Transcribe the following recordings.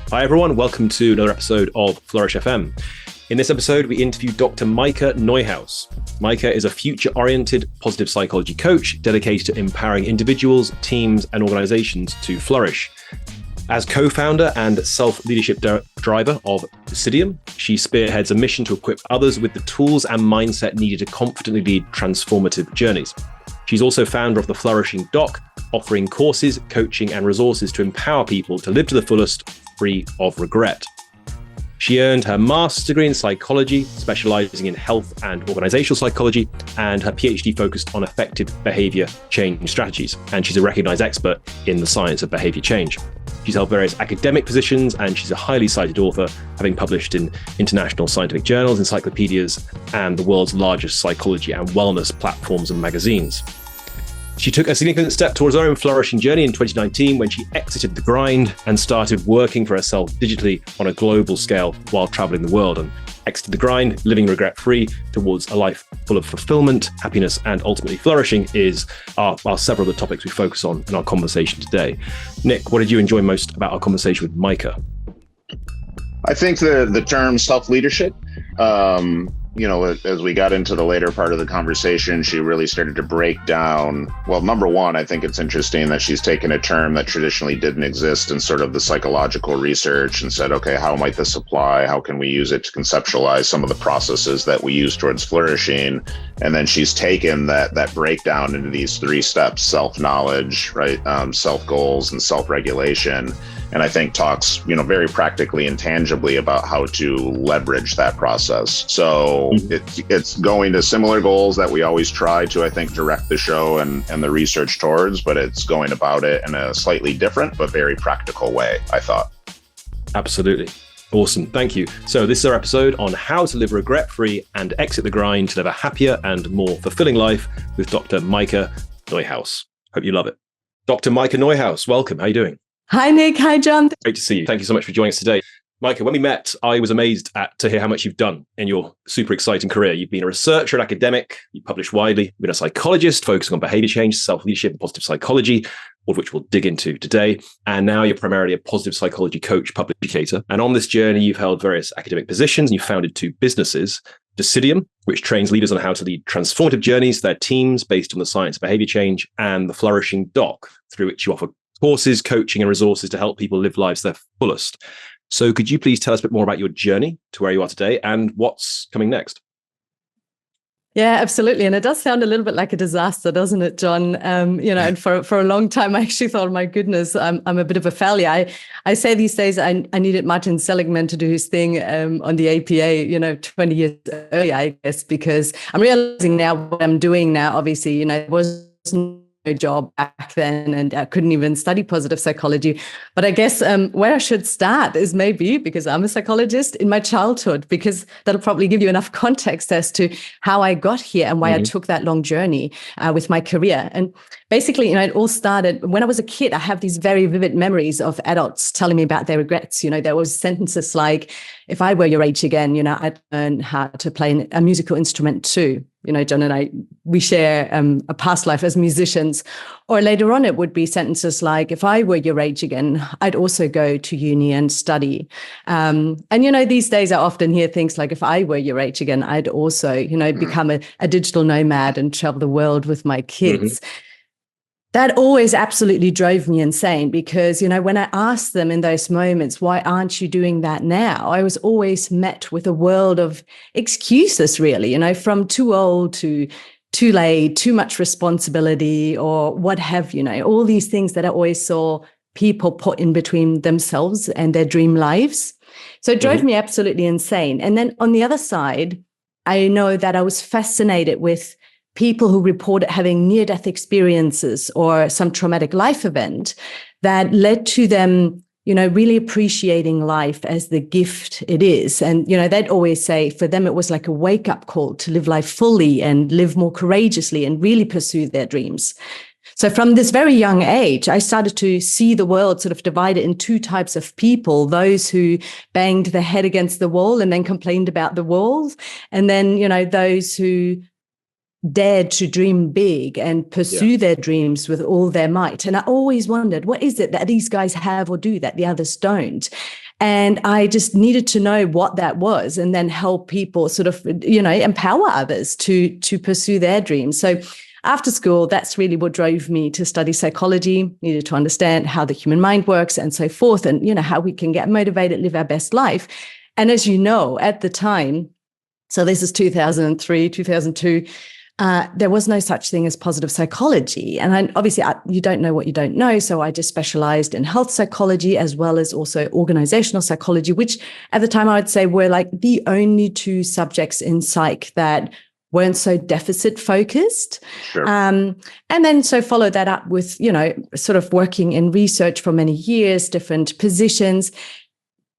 Hi everyone, welcome to another episode of Flourish FM. In this episode, we interview Dr. Maike Neuhaus. Maike is a future-oriented positive psychology coach dedicated to empowering individuals, teams, and organizations to flourish. As co-founder and self-leadership driver of Ducidium, she spearheads a mission to equip others with the tools and mindset needed to confidently lead transformative journeys. She's also founder of the Flourishing Doc, offering courses, coaching, and resources to empower people to live to the fullest, free of regret. She earned her master's degree in psychology, specializing in health and organizational psychology, and her PhD focused on effective behavior change strategies. And she's a recognized expert in the science of behavior change. She's held various academic positions, and she's a highly cited author, having published in international scientific journals, encyclopedias, and the world's largest psychology and wellness platforms and magazines. She took a significant step towards her own flourishing journey in 2019 when she exited the grind and started working for herself digitally on a global scale while traveling the world. And exited the grind, living regret-free towards a life full of fulfillment, happiness, and ultimately flourishing are several of the topics we focus on in our conversation today. Nick, what did you enjoy most about our conversation with Maike? I think the term self-leadership, as we got into the later part of the conversation, she really started to break down. Well, number one, I think it's interesting that she's taken a term that traditionally didn't exist in sort of the psychological research and said, okay, how might this apply? How can we use it to conceptualize some of the processes that we use towards flourishing? And then she's taken that breakdown into these three steps: self-knowledge, right? Self-goals and self-regulation. And I think talks, very practically and tangibly about how to leverage that process. So it's going to similar goals that we always try to, I think, direct the show and the research towards, but it's going about it in a slightly different but very practical way, I thought. Absolutely. Awesome. Thank you. So this is our episode on how to live regret-free and exit the grind to live a happier and more fulfilling life with Dr. Maike Neuhaus. Hope you love it. Dr. Maike Neuhaus, welcome. How are you doing? Hi, Nick. Hi, John. Great to see you. Thank you so much for joining us today. Maike, when we met, I was amazed to hear how much you've done in your super exciting career. You've been a researcher, an academic, you published widely, you've been a psychologist focusing on behavior change, self-leadership, and positive psychology, all of which we'll dig into today. And now you're primarily a positive psychology coach, publicator. And on this journey, you've held various academic positions and you founded two businesses: Ducidium, which trains leaders on how to lead transformative journeys to their teams based on the science of behavior change, and the Flourishing Doc, through which you offer courses, coaching, and resources to help people live lives their fullest. So could you please tell us a bit more about your journey to where you are today and what's coming next? Yeah, absolutely. And it does sound a little bit like a disaster, doesn't it, John? And for a long time, I actually thought, my goodness, I'm a bit of a failure. I say these days, I needed Martin Seligman to do his thing on the APA, 20 years earlier, I guess, because I'm realizing now what I'm doing now, obviously, it was job back then, and I couldn't even study positive psychology. But I guess where I should start is maybe, because I'm a psychologist, in my childhood, because that'll probably give you enough context as to how I got here and why I took that long journey with my career. And basically, it all started when I was a kid. I have these very vivid memories of adults telling me about their regrets. There was sentences like, if I were your age again, I'd learn how to play a musical instrument too. John and we share a past life as musicians. Or later on, it would be sentences like, if I were your age again, I'd also go to uni and study. These days I often hear things like, if I were your age again, I'd also, become a digital nomad and travel the world with my kids. That always absolutely drove me insane because, when I asked them in those moments, why aren't you doing that now? I was always met with a world of excuses, really, from too old to too late, too much responsibility, or what have you, all these things that I always saw people put in between themselves and their dream lives. So it drove me absolutely insane. And then on the other side, I know that I was fascinated with people who reported having near-death experiences or some traumatic life event that led to them, really appreciating life as the gift it is. And, they'd always say for them, it was like a wake-up call to live life fully and live more courageously and really pursue their dreams. So from this very young age, I started to see the world sort of divided in two types of people: those who banged their head against the wall and then complained about the walls, and then, those who dared to dream big and pursue their dreams with all their might. And I always wondered, what is it that these guys have or do that the others don't? And I just needed to know what that was and then help people sort of, empower others to pursue their dreams. So after school, that's really what drove me to study psychology, needed to understand how the human mind works and so forth, and, how we can get motivated, live our best life. And as you know, at the time, so this is 2003, 2002, there was no such thing as positive psychology. And obviously, you don't know what you don't know. So I just specialized in health psychology as well as also organizational psychology, which at the time I would say were like the only two subjects in psych that weren't so deficit focused. Sure. And then so followed that up with, sort of working in research for many years, different positions,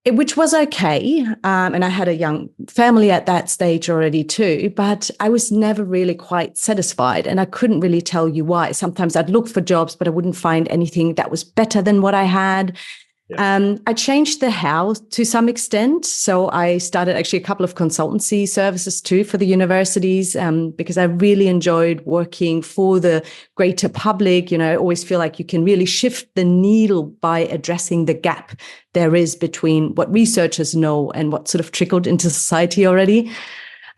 which was okay. And I had a young family at that stage already too, but I was never really quite satisfied. And I couldn't really tell you why. Sometimes I'd look for jobs, but I wouldn't find anything that was better than what I had. Yeah. I changed the how to some extent. So I started actually a couple of consultancy services too for the universities, because I really enjoyed working for the greater public. I always feel like you can really shift the needle by addressing the gap there is between what researchers know and what sort of trickled into society already.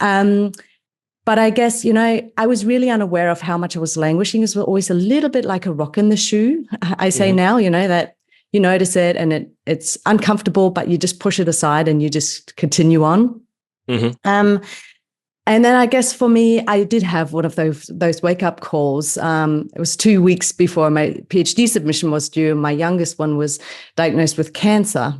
But I guess, I was really unaware of how much I was languishing. It was always a little bit like a rock in the shoe. I say now, that you notice it and it's uncomfortable, but you just push it aside and you just continue on. Mm-hmm. And then I guess for me, I did have one of those wake-up calls. It was 2 weeks before my PhD submission was due. My youngest one was diagnosed with cancer.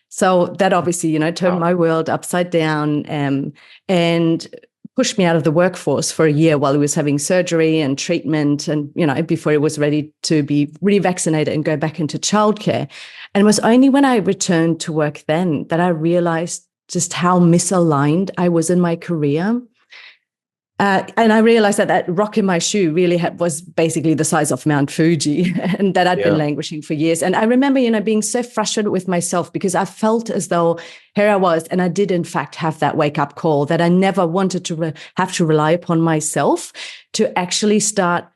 So that obviously, turned my world upside down and pushed me out of the workforce for a year while he was having surgery and treatment and, before he was ready to be revaccinated and go back into childcare. And it was only when I returned to work then that I realized just how misaligned I was in my career. And I realized that rock in my shoe really was basically the size of Mount Fuji and that I'd been languishing for years. And I remember, being so frustrated with myself because I felt as though here I was, and I did in fact have that wake up call that I never wanted to have to rely upon myself to actually start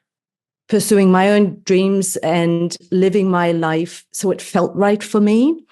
pursuing my own dreams and living my life so it felt right for me.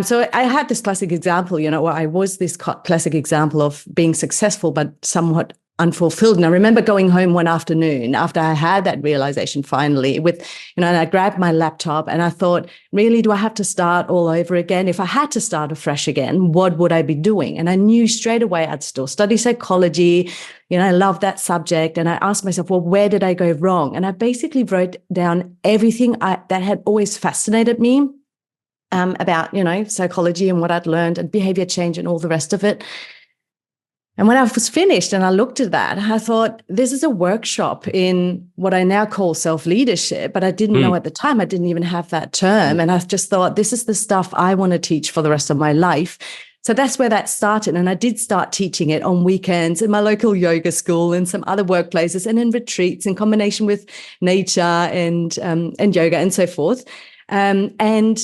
So I had this classic example, where I was this classic example of being successful, but somewhat unfulfilled. And I remember going home one afternoon after I had that realization finally and I grabbed my laptop and I thought, really, do I have to start all over again? If I had to start afresh again, what would I be doing? And I knew straight away I'd still study psychology. I love that subject. And I asked myself, well, where did I go wrong? And I basically wrote down everything that had always fascinated me about, psychology and what I'd learned and behavior change and all the rest of it. And when I was finished and I looked at that, I thought, this is a workshop in what I now call self-leadership, but I didn't know at the time, I didn't even have that term. And I just thought, this is the stuff I want to teach for the rest of my life. So that's where that started. And I did start teaching it on weekends in my local yoga school and some other workplaces and in retreats in combination with nature and yoga and so forth. And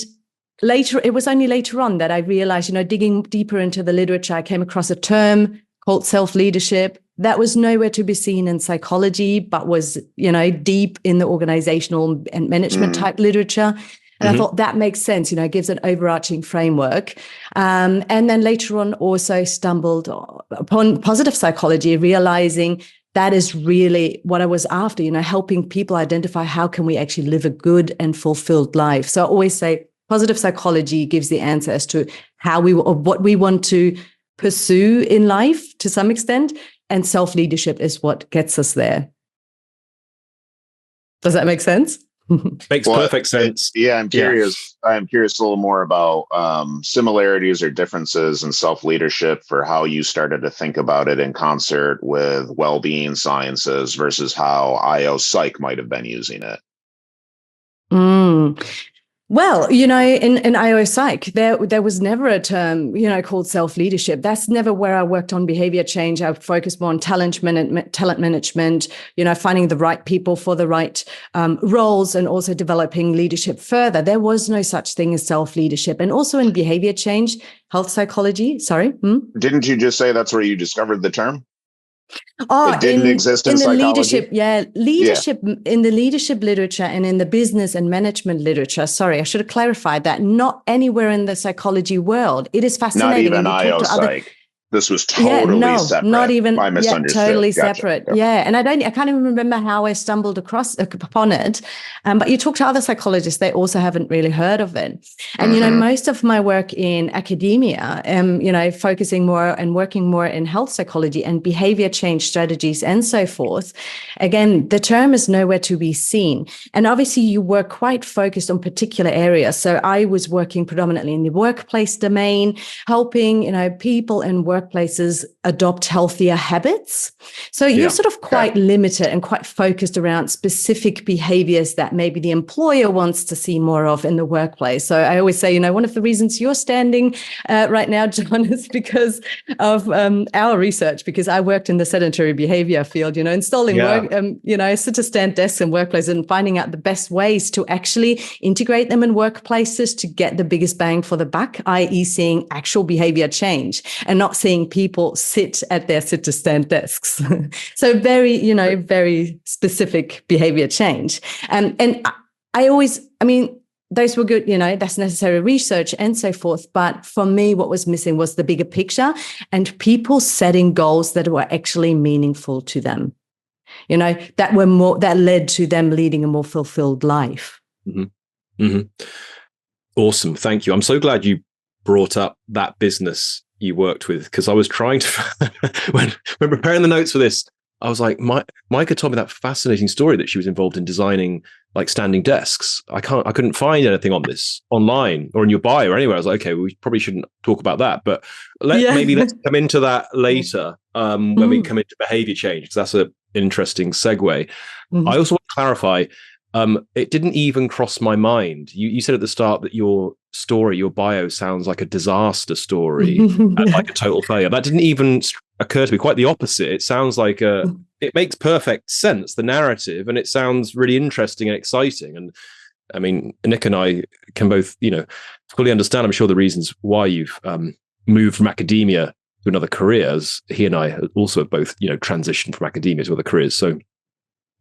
later, it was only later on that I realized, digging deeper into the literature, I came across a term called self-leadership that was nowhere to be seen in psychology, but was, deep in the organizational and management type literature. And I thought that makes sense, gives an overarching framework. And then later on also stumbled upon positive psychology, realizing that is really what I was after, helping people identify how can we actually live a good and fulfilled life. So I always say positive psychology gives the answer as to what we want to pursue in life to some extent, and self-leadership is what gets us there. Does that make sense? Makes perfect sense. I'm curious. Yeah. I'm curious a little more about similarities or differences in self-leadership for how you started to think about it in concert with well-being sciences versus how IO Psych might have been using it. Well, in IO Psych, there was never a term, called self-leadership. That's never where I worked on behavior change. I focused more on talent management, finding the right people for the right roles and also developing leadership further. There was no such thing as self-leadership. And also in behavior change, health psychology, Didn't you just say that's where you discovered the term? Oh, It didn't exist in the psychology? leadership in the leadership literature and in the business and management literature. Sorry, I should have clarified that. Not anywhere in the psychology world. It is fascinating. Not even IO-Psych. This was totally separate. Not even. I misunderstood. Totally Gotcha. separate. Yeah, and I can't even remember how I stumbled upon it. But you talk to other psychologists; they also haven't really heard of it. And most of my work in academia, focusing more and working more in health psychology and behavior change strategies and so forth. Again, the term is nowhere to be seen. And obviously, you work quite focused on particular areas. So I was working predominantly in the workplace domain, helping people and workplaces adopt healthier habits. So you're sort of quite limited and quite focused around specific behaviors that maybe the employer wants to see more of in the workplace. So I always say, one of the reasons you're standing right now, John, is because of our research, because I worked in the sedentary behavior field, installing work, sit-to-stand desks in workplaces and finding out the best ways to actually integrate them in workplaces to get the biggest bang for the buck, i.e. seeing actual behavior change and not seeing people sit at their sit-to-stand desks. So very specific behavior change. And those were good, that's necessary research and so forth. But for me, what was missing was the bigger picture and people setting goals that were actually meaningful to them, that led to them leading a more fulfilled life. Mm-hmm. Mm-hmm. Awesome. Thank you. I'm so glad you brought up that business you worked with, because I was trying to when preparing the notes for this, I was like, Maike told me that fascinating story that she was involved in designing like standing desks. I couldn't find anything on this online or in your bio or anywhere. I was like, okay, we probably shouldn't talk about that, but let's come into that later when we come into behavior change, because that's an interesting segue. Mm-hmm. I also want to clarify, it didn't even cross my mind. You said at the start that your story, your bio sounds like a disaster story, like a total failure. That didn't even occur to me. Quite the opposite. It sounds like it makes perfect sense, the narrative, and it sounds really interesting and exciting. And I mean, Nick and I can both, fully understand, I'm sure, the reasons why you've moved from academia to another career, as he and I also both, transitioned from academia to other careers. So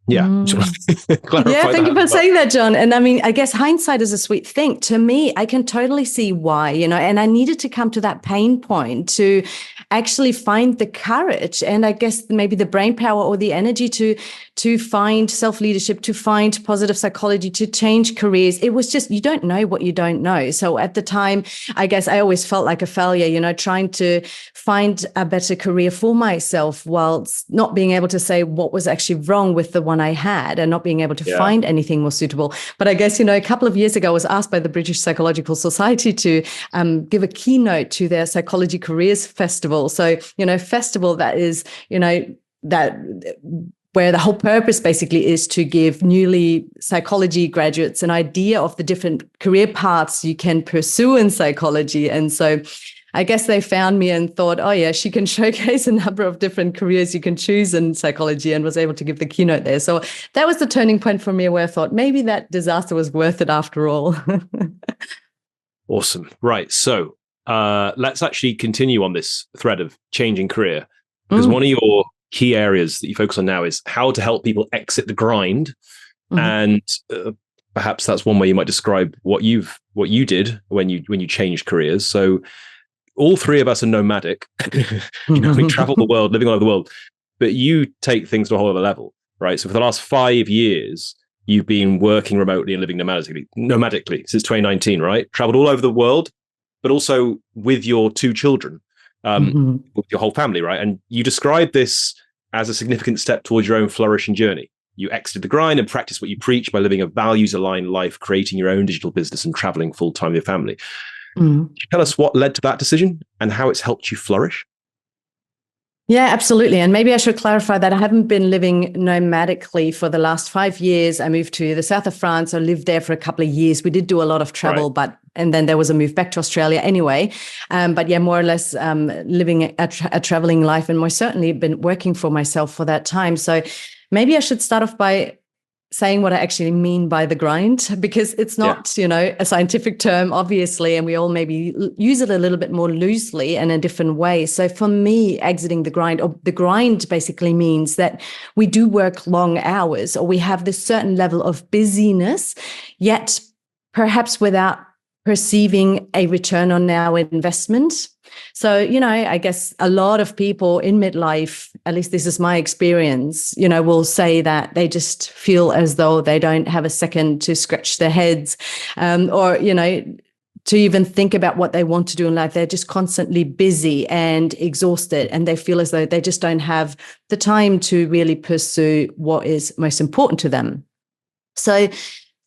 yeah. Thank you for saying that, John. And I mean, I guess hindsight is a sweet thing. To me, I can totally see why, and I needed to come to that pain point to actually find the courage and I guess maybe the brain power or the energy to find self-leadership, to find positive psychology, to change careers. It was just, you don't know what you don't know. So at the time, I guess I always felt like a failure, trying to find a better career for myself whilst not being able to say what was actually wrong with the one I had and not being able to find anything more suitable. But I guess, a couple of years ago, I was asked by the British Psychological Society to give a keynote to their Psychology Careers Festival. So, festival that is, where the whole purpose basically is to give newly psychology graduates an idea of the different career paths you can pursue in psychology. And so I guess they found me and thought, oh yeah, she can showcase a number of different careers you can choose in psychology, and was able to give the keynote there. So that was the turning point for me, where I thought maybe that disaster was worth it after all. Awesome. Right. So let's actually continue on this thread of changing career, because one of your key areas that you focus on now is how to help people exit the grind. Mm-hmm. And perhaps that's one way you might describe what you did when you changed careers. So all three of us are nomadic. We travel the world, living all over the world, but you take things to a whole other level, right? So for the last 5 years, you've been working remotely and living nomadically since 2019, right? Traveled all over the world, but also with your 2 children, with your whole family, right? And you describe this as a significant step towards your own flourishing journey. You exited the grind and practiced what you preach by living a values-aligned life, creating your own digital business and traveling full-time with your family. Can you tell us what led to that decision and how it's helped you flourish? Yeah, absolutely. And maybe I should clarify that I haven't been living nomadically for the last 5 years. I moved to the south of France. I lived there for a couple of years. We did do a lot of travel, and then there was a move back to Australia anyway. But yeah, more or less living a traveling life, and more certainly been working for myself for that time. So maybe I should start off by saying what I actually mean by the grind, because it's not, a scientific term, obviously, and we all maybe use it a little bit more loosely and in a different way. So for me, exiting the grind, or the grind basically means that we do work long hours, or we have this certain level of busyness, yet perhaps without perceiving a return on our investment. So, I guess a lot of people in midlife, at least this is my experience, will say that they just feel as though they don't have a second to scratch their heads, or, to even think about what they want to do in life. They're just constantly busy and exhausted, and they feel as though they just don't have the time to really pursue what is most important to them. So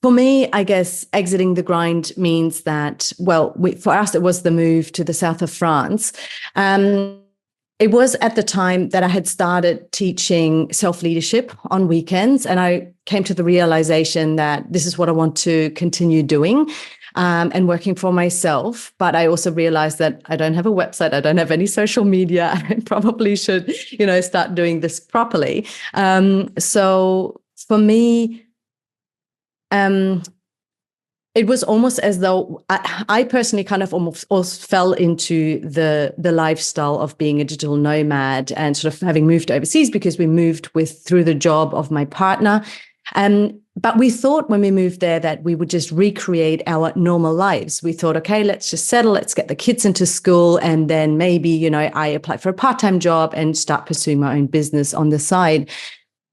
for me, I guess exiting the grind means that, for us, it was the move to the south of France. It was at the time that I had started teaching self-leadership on weekends, and I came to the realization that this is what I want to continue doing and working for myself. But I also realized that I don't have a website, I don't have any social media. I probably should, start doing this properly. So for me, it was almost as though I personally kind of almost fell into the lifestyle of being a digital nomad and sort of having moved overseas, because we moved through the job of my partner. But we thought when we moved there that we would just recreate our normal lives. We thought, okay, let's just settle, let's get the kids into school, and then maybe, I apply for a part-time job and start pursuing my own business on the side.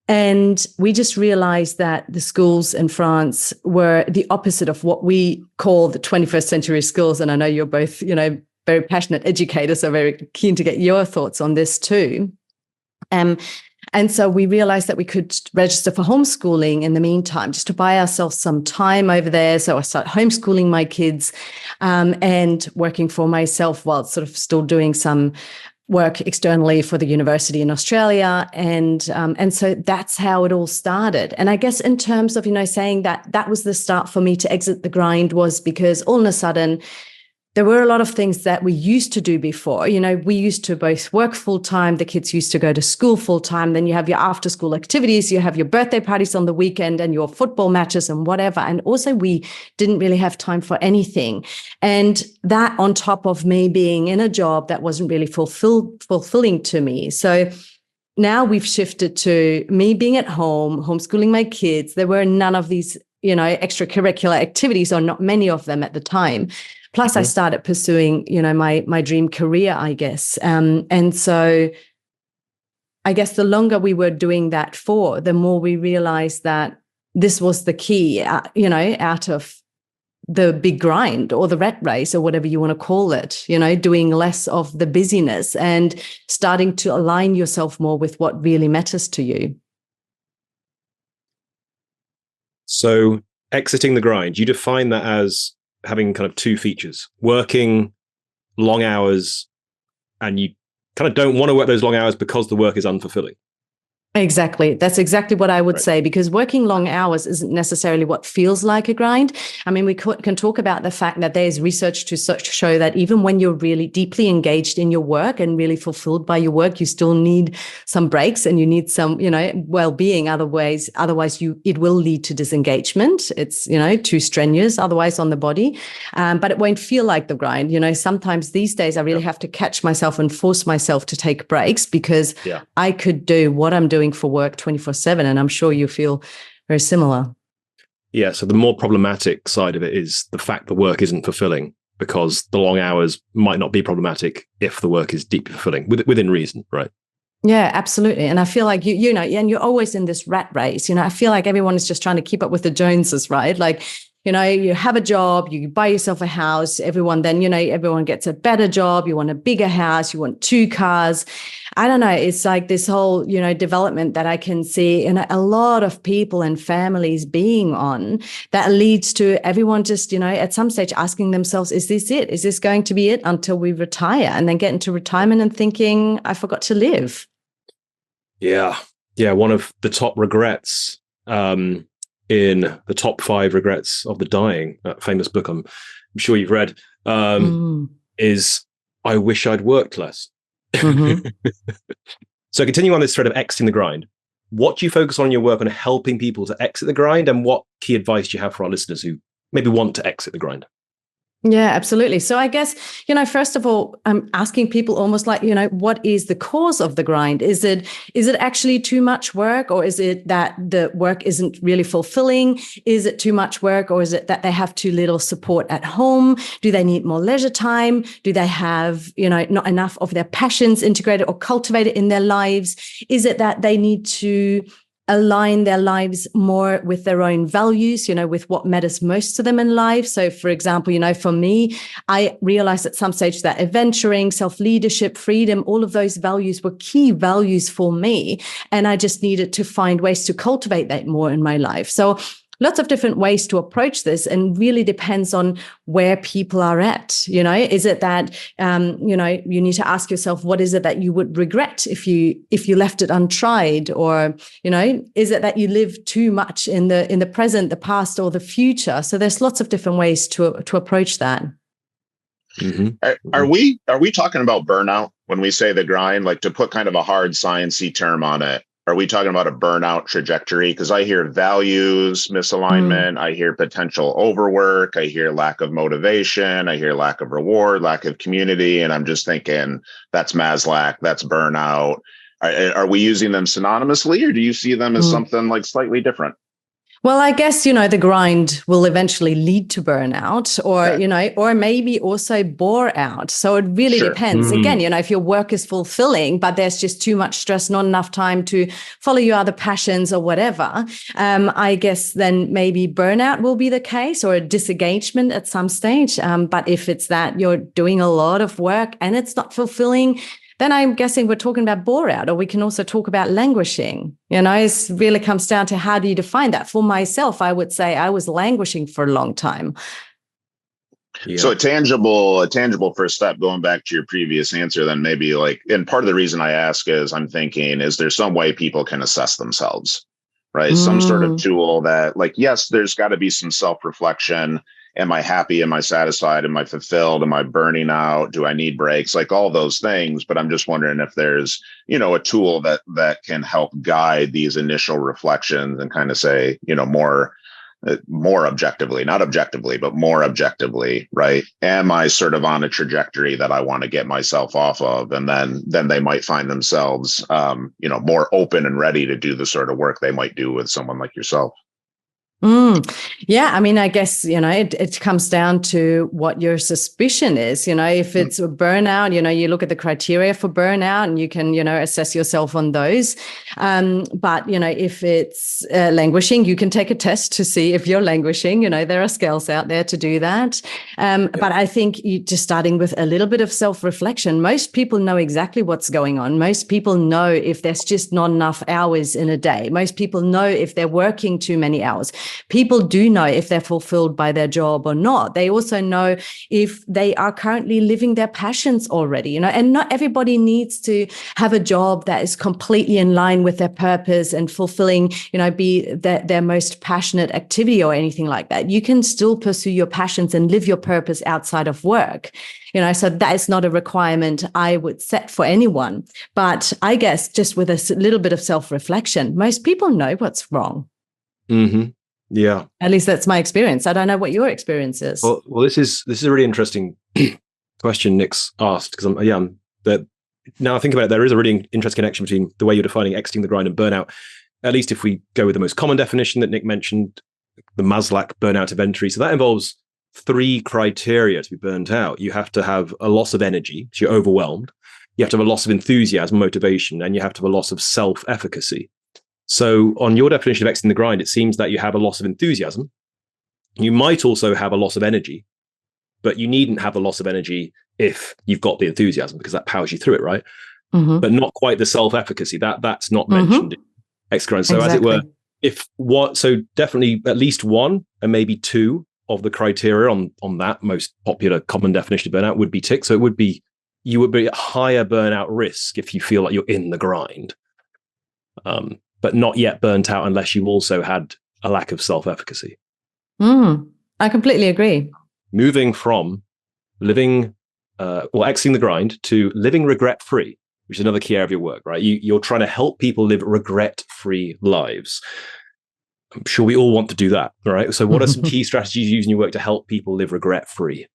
And we just realized that the schools in France were the opposite of what we call the 21st century schools. And I know you're both, very passionate educators, so very keen to get your thoughts on this too. And so we realized that we could register for homeschooling in the meantime, just to buy ourselves some time over there. So I started homeschooling my kids and working for myself while sort of still doing some work externally for the university in Australia. And so that's how it all started. And I guess in terms of, saying that was the start for me to exit the grind, was because all of a sudden there were a lot of things that we used to do before. We used to both work full time. The kids used to go to school full time. Then you have your after school activities. You have your birthday parties on the weekend and your football matches and whatever. And also we didn't really have time for anything. And that on top of me being in a job that wasn't really fulfilling to me. So now we've shifted to me being at home, homeschooling my kids. There were none of these, extracurricular activities, or not many of them at the time. Plus, I started pursuing, my dream career, I guess. And so I guess the longer we were doing that for, the more we realized that this was the key, out of the big grind or the rat race or whatever you want to call it, doing less of the busyness and starting to align yourself more with what really matters to you. So exiting the grind, you define that as having kind of two features: working long hours, and you kind of don't want to work those long hours because the work is unfulfilling. Exactly. That's exactly what I would say, because working long hours isn't necessarily what feels like a grind. I mean, we can talk about the fact that there's research to show that even when you're really deeply engaged in your work and really fulfilled by your work, you still need some breaks and you need some, well-being. Otherwise it will lead to disengagement. It's, too strenuous otherwise on the body, but it won't feel like the grind. Sometimes these days I really have to catch myself and force myself to take breaks, because I could do what I'm doing for work 24/7, and I'm sure you feel very similar. Yeah, so the more problematic side of it is the fact that work isn't fulfilling, because the long hours might not be problematic if the work is deeply fulfilling within reason, right? Yeah, absolutely. And I feel like and you're always in this rat race. I feel like everyone is just trying to keep up with the Joneses, right? Like, you have a job, you buy yourself a house, everyone gets a better job, you want a bigger house, you want 2 cars. I don't know. It's like this whole, development that I can see in a lot of people and families being on, that leads to everyone just, at some stage asking themselves, is this it? Is this going to be it until we retire? And then get into retirement and thinking, I forgot to live. Yeah. Yeah. One of the top regrets, in the top 5 regrets of the dying, that famous book I'm sure you've read, is I wish I'd worked less. Mm-hmm. So continuing on this thread of exiting the grind, what do you focus on in your work on helping people to exit the grind? And what key advice do you have for our listeners who maybe want to exit the grind? Yeah, absolutely. So I guess, first of all, I'm asking people almost like, what is the cause of the grind? Is it actually too much work, or is it that the work isn't really fulfilling? Is it too much work, or is it that they have too little support at home? Do they need more leisure time? Do they have, not enough of their passions integrated or cultivated in their lives? Is it that they need to align their lives more with their own values, with what matters most to them in life? So, for example, for me, I realized at some stage that adventuring, self-leadership, freedom, all of those values were key values for me. And I just needed to find ways to cultivate that more in my life. So lots of different ways to approach this, and really depends on where people are at. Is it that, you need to ask yourself, what is it that you would regret if you left it untried? Or, is it that you live too much in the present, the past, or the future? So there's lots of different ways to approach that. Mm-hmm. Are we talking about burnout when we say the grind, like to put kind of a hard sciencey term on it? Are we talking about a burnout trajectory? Because I hear values misalignment, I hear potential overwork, I hear lack of motivation, I hear lack of reward, lack of community, and I'm just thinking that's Maslach, that's burnout. Are we using them synonymously, or do you see them as something like slightly different? Well, I guess, the grind will eventually lead to burnout, or, or maybe also bore out. So it really depends. Again, if your work is fulfilling, but there's just too much stress, not enough time to follow your other passions or whatever, I guess then maybe burnout will be the case, or a disengagement at some stage. But if it's that you're doing a lot of work and it's not fulfilling, then I'm guessing we're talking about bore out, or we can also talk about languishing. It really comes down to how do you define that? For myself, I would say I was languishing for a long time. Yeah. So a tangible first step, going back to your previous answer, then maybe and part of the reason I ask is I'm thinking, is there some way people can assess themselves, right? Some sort of tool that yes, there's got to be some self-reflection. Am I happy? Am I satisfied? Am I fulfilled? Am I burning out? Do I need breaks? All those things. But I'm just wondering if there's, a tool that can help guide these initial reflections and kind of say, more objectively, not objectively, but more objectively, right? Am I sort of on a trajectory that I want to get myself off of? And then they might find themselves, more open and ready to do the sort of work they might do with someone like yourself. Yeah, I mean, I guess, it comes down to what your suspicion is. If it's a burnout, you look at the criteria for burnout and you can, assess yourself on those. But, if it's languishing, you can take a test to see if you're languishing. There are scales out there to do that. But I think just starting with a little bit of self-reflection, most people know exactly what's going on. Most people know if there's just not enough hours in a day. Most people know if they're working too many hours. People do know if they're fulfilled by their job or not. They also know if they are currently living their passions already, and not everybody needs to have a job that is completely in line with their purpose and fulfilling, be their most passionate activity or anything like that. You can still pursue your passions and live your purpose outside of work. So that is not a requirement I would set for anyone. But I guess just with a little bit of self-reflection, most people know what's wrong. Mm-hmm. Yeah. At least that's my experience. I don't know what your experience is. Well, this is a really interesting question Nick's asked, because now I think about it, there is a really interesting connection between the way you're defining exiting the grind and burnout. At least if we go with the most common definition that Nick mentioned, the Maslach burnout inventory. So that involves 3 criteria to be burnt out. You have to have a loss of energy, so you're overwhelmed. You have to have a loss of enthusiasm, motivation, and you have to have a loss of self-efficacy. So on your definition of exiting the grind, it seems that you have a loss of enthusiasm. You might also have a loss of energy, but you needn't have a loss of energy if you've got the enthusiasm, because that powers you through it, right? But not quite the self-efficacy. That's not mentioned in exit grind. So as it were, so definitely at least 1 and maybe 2 of the criteria on that most popular common definition of burnout would be ticked. So you would be at higher burnout risk if you feel like you're in the grind. But not yet burnt out unless you also had a lack of self-efficacy. I completely agree. Moving from exiting the grind to living regret-free. which is another key area of your work, right? You're trying to help people live regret-free lives. I'm sure we all want to do that, right? So what are some key strategies you use in your work to help people live regret-free?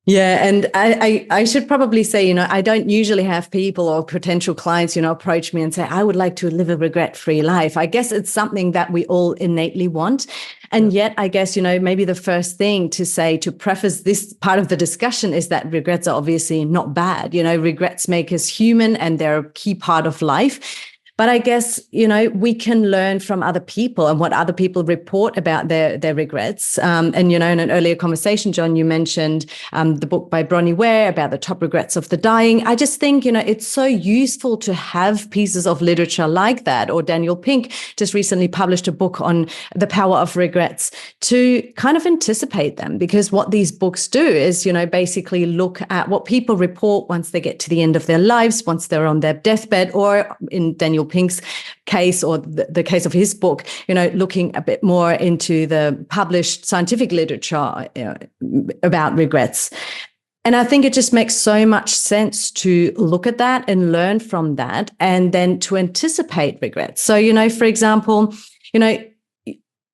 Yeah. And I should probably say, I don't usually have people or potential clients, approach me and say, I would like to live a regret-free life. I guess it's something that we all innately want. And yet, I guess, maybe the first thing to say to preface this part of the discussion is that regrets are obviously not bad. Regrets make us human and they're a key part of life. But I guess, we can learn from other people and what other people report about their regrets. And, in an earlier conversation, John, you mentioned the book by Bronnie Ware about the top regrets of the dying. I just think, it's so useful to have pieces of literature like that. Or Daniel Pink just recently published a book on the power of regrets to kind of anticipate them. Because what these books do is, basically look at what people report once they get to the end of their lives, once they're on their deathbed, or in Daniel Pink's case, or the case of his book, looking a bit more into the published scientific literature about regrets. And I think it just makes so much sense to look at that and learn from that, and then to anticipate regrets. So, for example,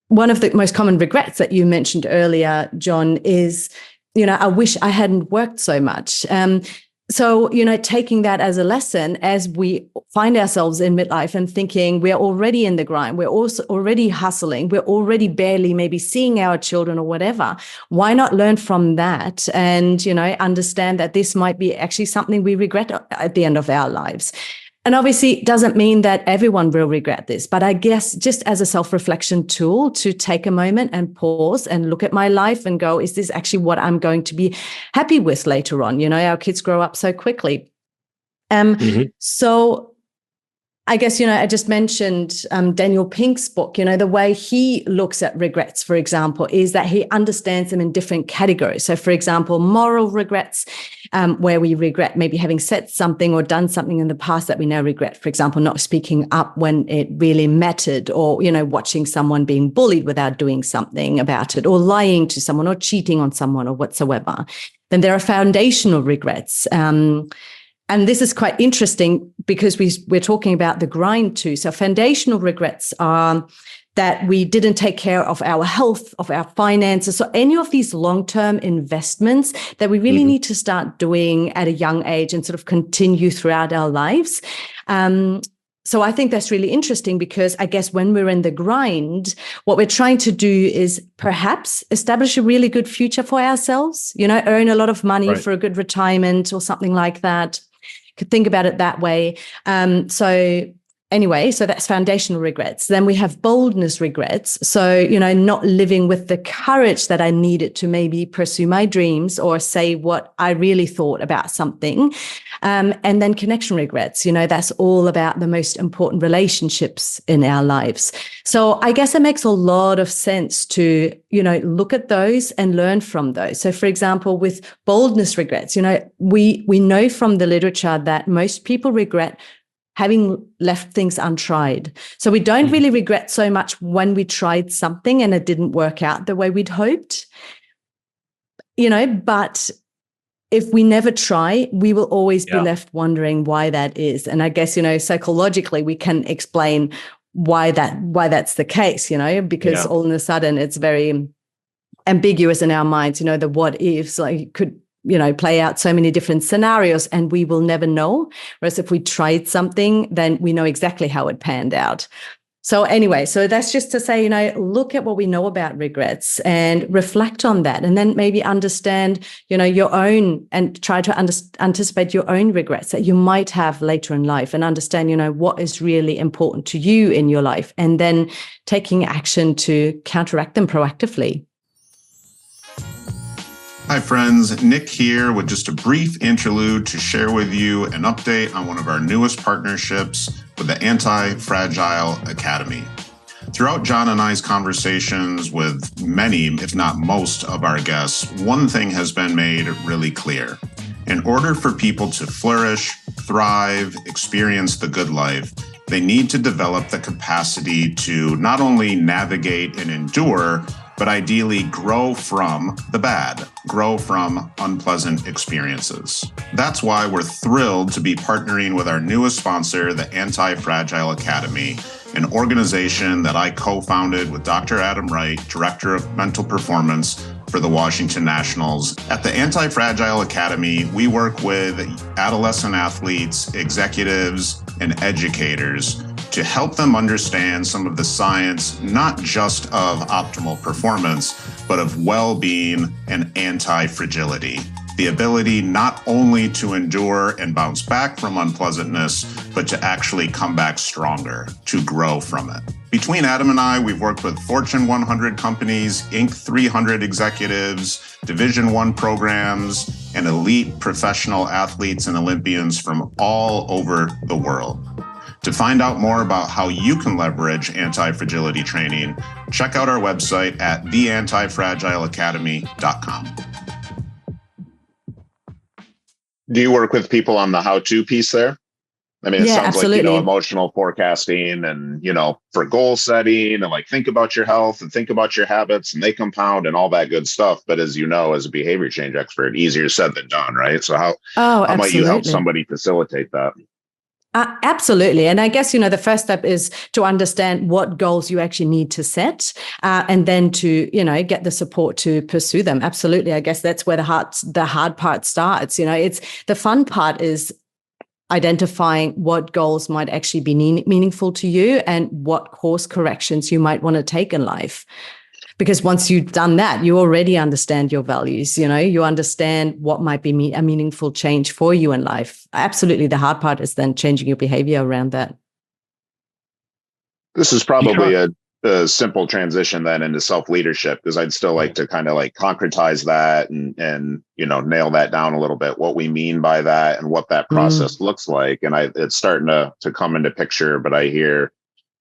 one of the most common regrets that you mentioned earlier, John, is, I wish I hadn't worked so much. So, taking that as a lesson as we find ourselves in midlife and thinking we're already in the grind, we're also already hustling, we're already barely maybe seeing our children or whatever. Why not learn from that and, understand that this might be actually something we regret at the end of our lives? And obviously, it doesn't mean that everyone will regret this, but I guess just as a self-reflection tool to take a moment and pause and look at my life and go, is this actually what I'm going to be happy with later on? Our kids grow up so quickly. So I guess, I just mentioned Daniel Pink's book. The way he looks at regrets, for example, is that he understands them in different categories. So, for example, moral regrets, where we regret maybe having said something or done something in the past that we now regret. For example, not speaking up when it really mattered, or, watching someone being bullied without doing something about it, or lying to someone, or cheating on someone, or whatsoever. Then there are foundational regrets. And this is quite interesting because we're talking about the grind too. So foundational regrets are that we didn't take care of our health, of our finances, so any of these long-term investments that we really need to start doing at a young age and sort of continue throughout our lives. So I think that's really interesting because I guess when we're in the grind, what we're trying to do is perhaps establish a really good future for ourselves, earn a lot of money for a good retirement or something like that. Could think about it that way. So that's foundational regrets. Then we have boldness regrets. So, not living with the courage that I needed to maybe pursue my dreams or say what I really thought about something. And then connection regrets, that's all about the most important relationships in our lives. So I guess it makes a lot of sense to, look at those and learn from those. So for example, with boldness regrets, we know from the literature that most people regret having left things untried. So we don't really regret so much when we tried something and it didn't work out the way we'd hoped, but if we never try, we will always be left wondering why that is. And I guess, psychologically, we can explain why that's the case, because all of a sudden it's very ambiguous in our minds, the what ifs, like could play out so many different scenarios and we will never know. Whereas if we tried something, then we know exactly how it panned out. So anyway, so that's just to say, look at what we know about regrets and reflect on that, and then maybe understand, your own, and try to anticipate your own regrets that you might have later in life, and understand, what is really important to you in your life, and then taking action to counteract them proactively. Hi friends, Nick here with just a brief interlude to share with you an update on one of our newest partnerships with the Anti-Fragile Academy. Throughout John and I's conversations with many, if not most, of our guests, one thing has been made really clear. In order for people to flourish, thrive, experience the good life, they need to develop the capacity to not only navigate and endure, but ideally grow from the bad, grow from unpleasant experiences. That's why we're thrilled to be partnering with our newest sponsor, the Anti-Fragile Academy, an organization that I co-founded with Dr. Adam Wright, Director of Mental Performance for the Washington Nationals. At the Anti-Fragile Academy, we work with adolescent athletes, executives, and educators to help them understand some of the science, not just of optimal performance, but of well-being and anti-fragility. The ability not only to endure and bounce back from unpleasantness, but to actually come back stronger, to grow from it. Between Adam and I, we've worked with Fortune 100 companies, Inc. 300 executives, Division I programs, and elite professional athletes and Olympians from all over the world. To find out more about how you can leverage anti-fragility training, check out our website at theantifragileacademy.com. Do you work with people on the how-to piece there? I mean, it sounds absolutely. like, emotional forecasting and, for goal setting and think about your health and think about your habits and they compound and all that good stuff. But as you know, as a behavior change expert, easier said than done, right? So how might you help somebody facilitate that? Absolutely. And I guess, the first step is to understand what goals you actually need to set and then to, get the support to pursue them. Absolutely. I guess that's where the hard part starts. It's the fun part is identifying what goals might actually be meaningful to you and what course corrections you might want to take in life. Because once you've done that, you already understand your values, you understand what might be a meaningful change for you in life. Absolutely. The hard part is then changing your behavior around that. This is probably a simple transition then into self-leadership, because I'd still like to kind of concretize that and nail that down a little bit, what we mean by that and what that process looks like. And it's starting to come into picture, but I hear,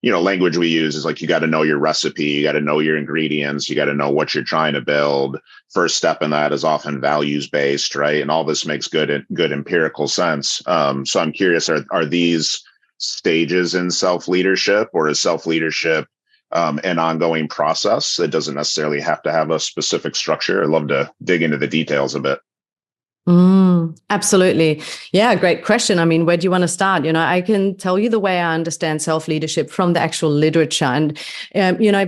language we use is you got to know your recipe, you got to know your ingredients, you got to know what you're trying to build. First step in that is often values-based, right? And all this makes good empirical sense. So I'm curious, are these stages in self-leadership, or is self-leadership an ongoing process that doesn't necessarily have to have a specific structure? I'd love to dig into the details a bit. Absolutely. Yeah, great question. I mean, where do you want to start? I can tell you the way I understand self-leadership from the actual literature. And,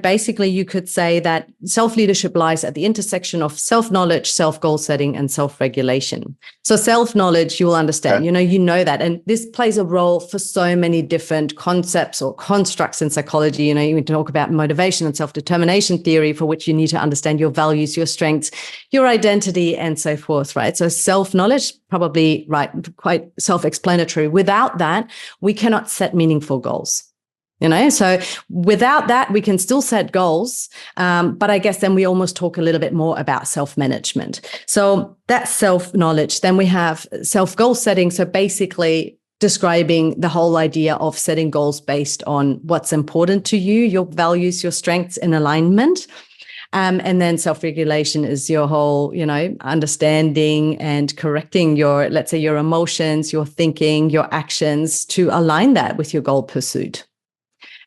basically you could say that self-leadership lies at the intersection of self-knowledge, self-goal setting, and self-regulation. So self-knowledge, you will understand, Okay. you know that. And this plays a role for so many different concepts or constructs in psychology. You can talk about motivation and self-determination theory, for which you need to understand your values, your strengths, your identity, and so forth, right? So self-knowledge, probably right, quite self-explanatory. Without that, we cannot set meaningful goals. So without that, we can still set goals. But I guess then we almost talk a little bit more about self-management. So that's self-knowledge. Then we have self-goal setting. So basically describing the whole idea of setting goals based on what's important to you, your values, your strengths in alignment. And then self-regulation is your whole, understanding and correcting your, let's say, your emotions, your thinking, your actions to align that with your goal pursuit.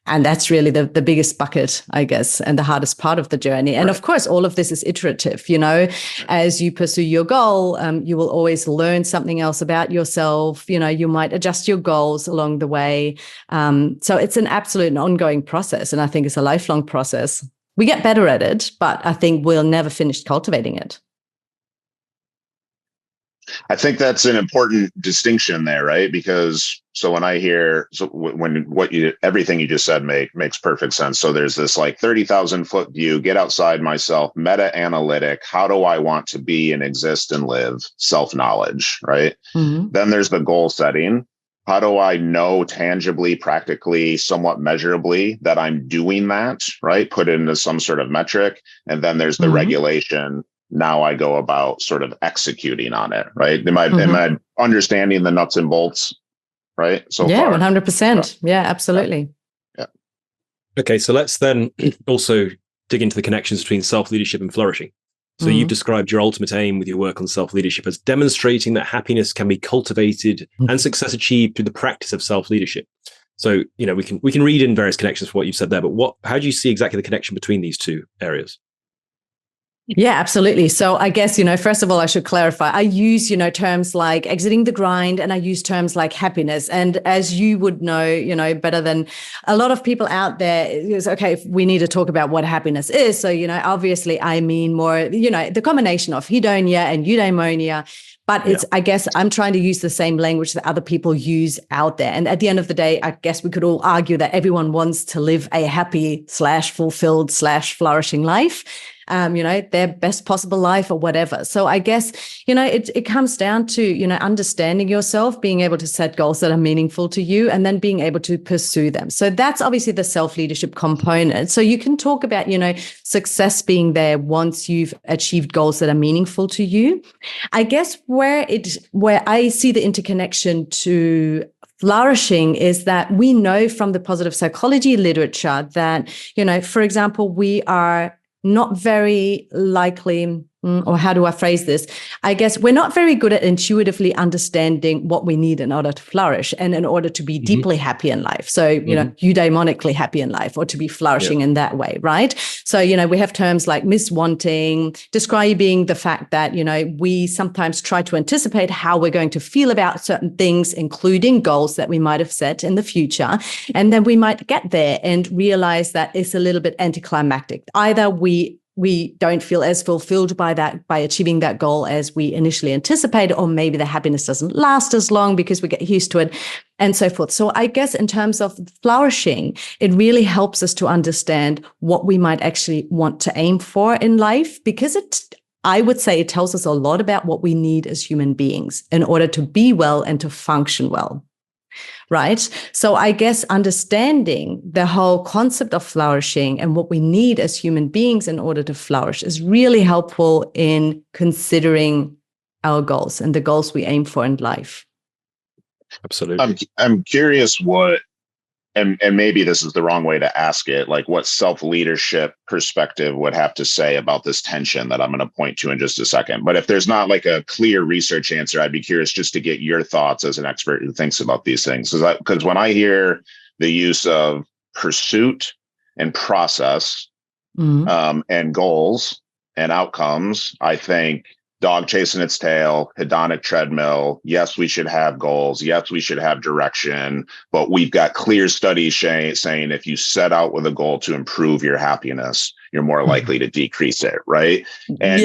And that's really the biggest bucket, I guess, and the hardest part of the journey. And of course, all of this is iterative. As you pursue your goal, you will always learn something else about yourself. You might adjust your goals along the way. So it's an absolute and ongoing process. And I think it's a lifelong process. We get better at it, but I think we'll never finish cultivating it. I think that's an important distinction there, right? Because when I hear everything you just said makes perfect sense. So there's this 30,000 foot view, get outside myself, meta-analytic. How do I want to be and exist and live? Self-knowledge, right? Mm-hmm. Then there's the goal setting. How do I know tangibly, practically, somewhat measurably that I'm doing that, right? Put into some sort of metric. And then there's the regulation. Now I go about sort of executing on it, right? Am I understanding the nuts and bolts, right? So yeah, far. 100%. Yeah, absolutely. Yeah. Okay, so let's then also dig into the connections between self-leadership and flourishing. So you've described your ultimate aim with your work on self-leadership as demonstrating that happiness can be cultivated and success achieved through the practice of self-leadership. So, we can read in various connections for what you've said there, but how do you see exactly the connection between these two areas? Yeah, absolutely. So I guess, first of all, I should clarify. I use, terms like exiting the grind, and I use terms like happiness. And as you would know, better than a lot of people out there, it's okay, we need to talk about what happiness is. So, obviously I mean more, the combination of hedonia and eudaimonia. But it's, I guess I'm trying to use the same language that other people use out there. And at the end of the day, I guess we could all argue that everyone wants to live a happy / fulfilled / flourishing life. Their best possible life or whatever. So I guess, it comes down to, understanding yourself, being able to set goals that are meaningful to you, and then being able to pursue them. So that's obviously the self-leadership component. So you can talk about, success being there once you've achieved goals that are meaningful to you. I guess where I see the interconnection to flourishing is that we know from the positive psychology literature that, for example, we are not very likely, or how do I phrase this? I guess we're not very good at intuitively understanding what we need in order to flourish and in order to be deeply happy in life. So, eudaimonically happy in life, or to be flourishing in that way, right? So, we have terms like miswanting, describing the fact that, we sometimes try to anticipate how we're going to feel about certain things, including goals that we might have set in the future. And then we might get there and realize that it's a little bit anticlimactic. Either we don't feel as fulfilled by achieving that goal as we initially anticipated, or maybe the happiness doesn't last as long because we get used to it, and so forth. So I guess in terms of flourishing, it really helps us to understand what we might actually want to aim for in life, because I would say it tells us a lot about what we need as human beings in order to be well and to function well. Right. So I guess understanding the whole concept of flourishing and what we need as human beings in order to flourish is really helpful in considering our goals and the goals we aim for in life. Absolutely. I'm curious what, and maybe this is the wrong way to ask it, like what self-leadership perspective would have to say about this tension that I'm going to point to in just a second. But if there's not like a clear research answer, I'd be curious just to get your thoughts as an expert who thinks about these things. Because when I hear the use of pursuit and process and goals and outcomes, I think dog chasing its tail, hedonic treadmill. Yes, we should have goals. Yes, we should have direction. But we've got clear studies saying if you set out with a goal to improve your happiness, you're more likely to decrease it, right? And